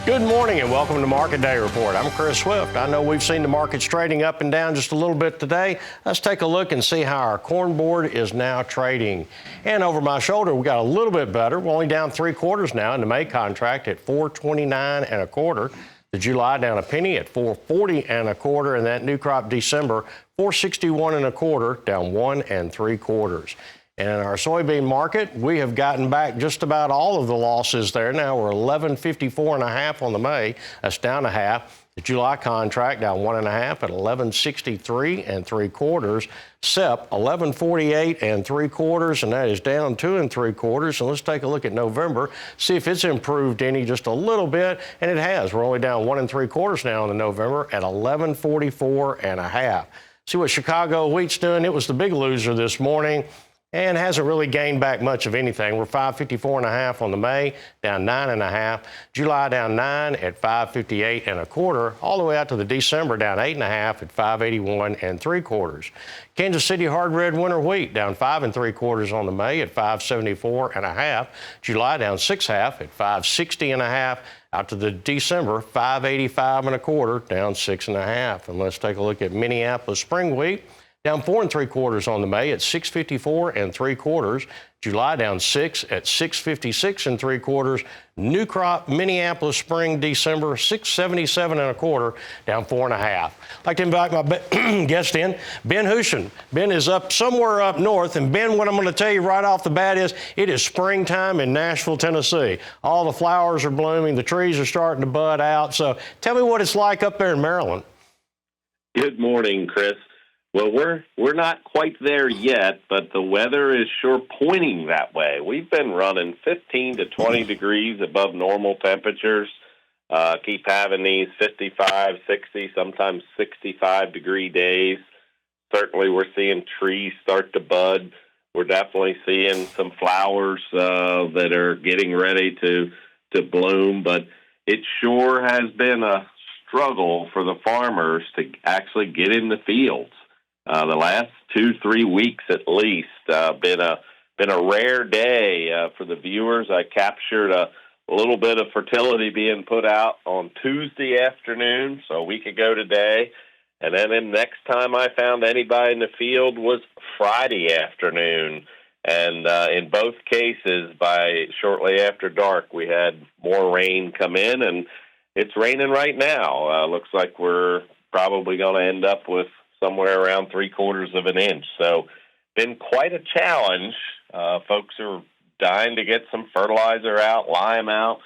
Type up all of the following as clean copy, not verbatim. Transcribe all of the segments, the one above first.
Good morning and welcome to Market Day Report. I'm Chris Swift. I know we've seen the markets trading up and down just a little bit today. Let's take a look and see how our corn board is now trading. And over my shoulder, we got a little bit better. We're only down 3/4 now in the May contract at 4.29 1/4. The July down a penny at 4.40 1/4, and that new crop December 4.61 1/4, down 1 3/4. And in our soybean market, we have gotten back just about all of the losses there. Now we're 11.54 1/2 on the May. That's down a half. The July contract down 1 1/2 at 11.63 3/4. SEP 11.48 3/4, and that is down 2 3/4. And let's take a look at November, see if it's improved any just a little bit, and it has. We're only down 1 3/4 now in the November at 11.44 1/2. See what Chicago wheat's doing. It was the big loser this morning and hasn't really gained back much of anything. We're 5.54 1/2 on the May, down 9 1/2. July down 9 at 5.58 1/4, all the way out to the December down 8 1/2 at 5.81 3/4. Kansas City hard red winter wheat down 5 3/4 on the May at 5.74 1/2. July down 6 1/2 at 5.60 1/2. Out to the December 5.85 1/4, down 6 1/2. And let's take a look at Minneapolis spring wheat. Down 4 3/4 on the May at 6.54 3/4. July down 6 at 6.56 3/4. New crop Minneapolis spring December 6.77 1/4, down 4 1/2. I'd like to invite my guest in, Ben Hushon. Ben is up somewhere up north, and Ben, what I'm going to tell you right off the bat is it is springtime in Nashville, Tennessee. All the flowers are blooming, the trees are starting to bud out. So tell me what it's like up there in Maryland. Good morning, Chris. Well, we're not quite there yet, but the weather is sure pointing that way. We've been running 15 to 20 degrees above normal temperatures, keep having these 55, 60, sometimes 65-degree days. Certainly we're seeing trees start to bud. We're definitely seeing some flowers that are getting ready to bloom, but it sure has been a struggle for the farmers to actually get in the fields. The last 2-3 weeks at least been a rare day for the viewers. I captured a little bit of fertility being put out on Tuesday afternoon, so a week ago today, and then the next time I found anybody in the field was Friday afternoon. And in both cases, by shortly after dark, we had more rain come in, and it's raining right now. Looks like we're probably going to end up with somewhere around 3/4 of an inch. So been quite a challenge. Folks are dying to get some fertilizer out, lime out.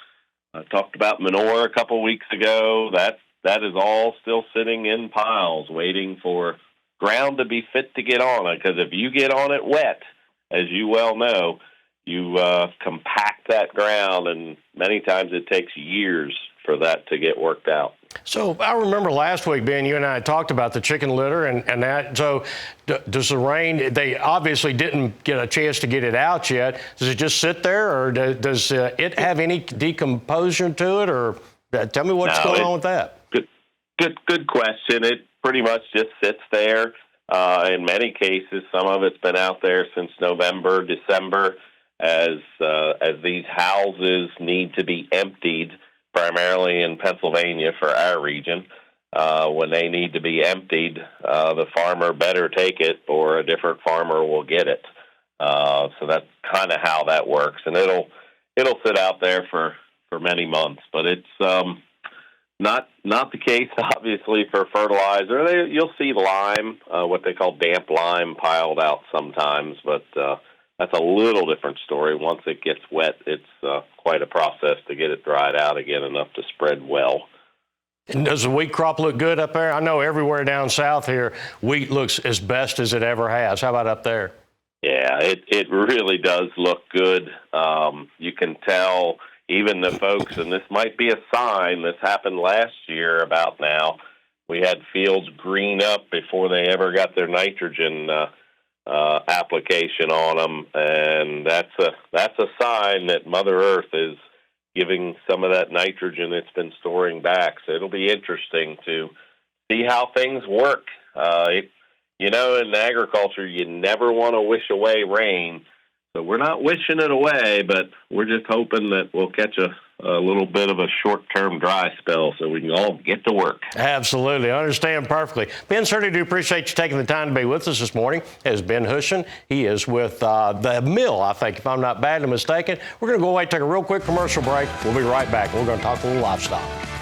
I talked about manure a couple weeks ago. That is all still sitting in piles waiting for ground to be fit to get on it, because if you get on it wet, as you well know, you compact that ground, and many times it takes years for that to get worked out. So I remember last week, Ben, you and I talked about the chicken litter and that. So does the rain, they obviously didn't get a chance to get it out yet. Does it just sit there, or does it have any decomposition to it? Or tell me what's going on with that. Good question. It pretty much just sits there. In many cases, some of it's been out there since November, December, as these houses need to be emptied, primarily in Pennsylvania for our region. When they need to be emptied, the farmer better take it or a different farmer will get it. So that's kind of how that works. And it'll sit out there for many months, but it's not the case, obviously, for fertilizer. You'll see lime, what they call damp lime, piled out sometimes, but that's a little different story. Once it gets wet, it's quite a process to get it dried out again enough to spread well. And does the wheat crop look good up there? I know everywhere down south here, wheat looks as best as it ever has. How about up there? Yeah, it really does look good. You can tell even the folks, and this might be a sign, this happened last year about now, we had fields green up before they ever got their nitrogen application on them, and that's a sign that Mother Earth is giving some of that nitrogen it's been storing back. So it'll be interesting to see how things work. In agriculture, you never want to wish away rain. So we're not wishing it away, but we're just hoping that we'll catch a a little bit of a short-term dry spell so we can all get to work. Absolutely. I understand perfectly. Ben, certainly do appreciate you taking the time to be with us this morning. As Ben Hushon, he is with the mill, I think, if I'm not badly mistaken. We're going to go away and take a real quick commercial break. We'll be right back. We're going to talk a little livestock.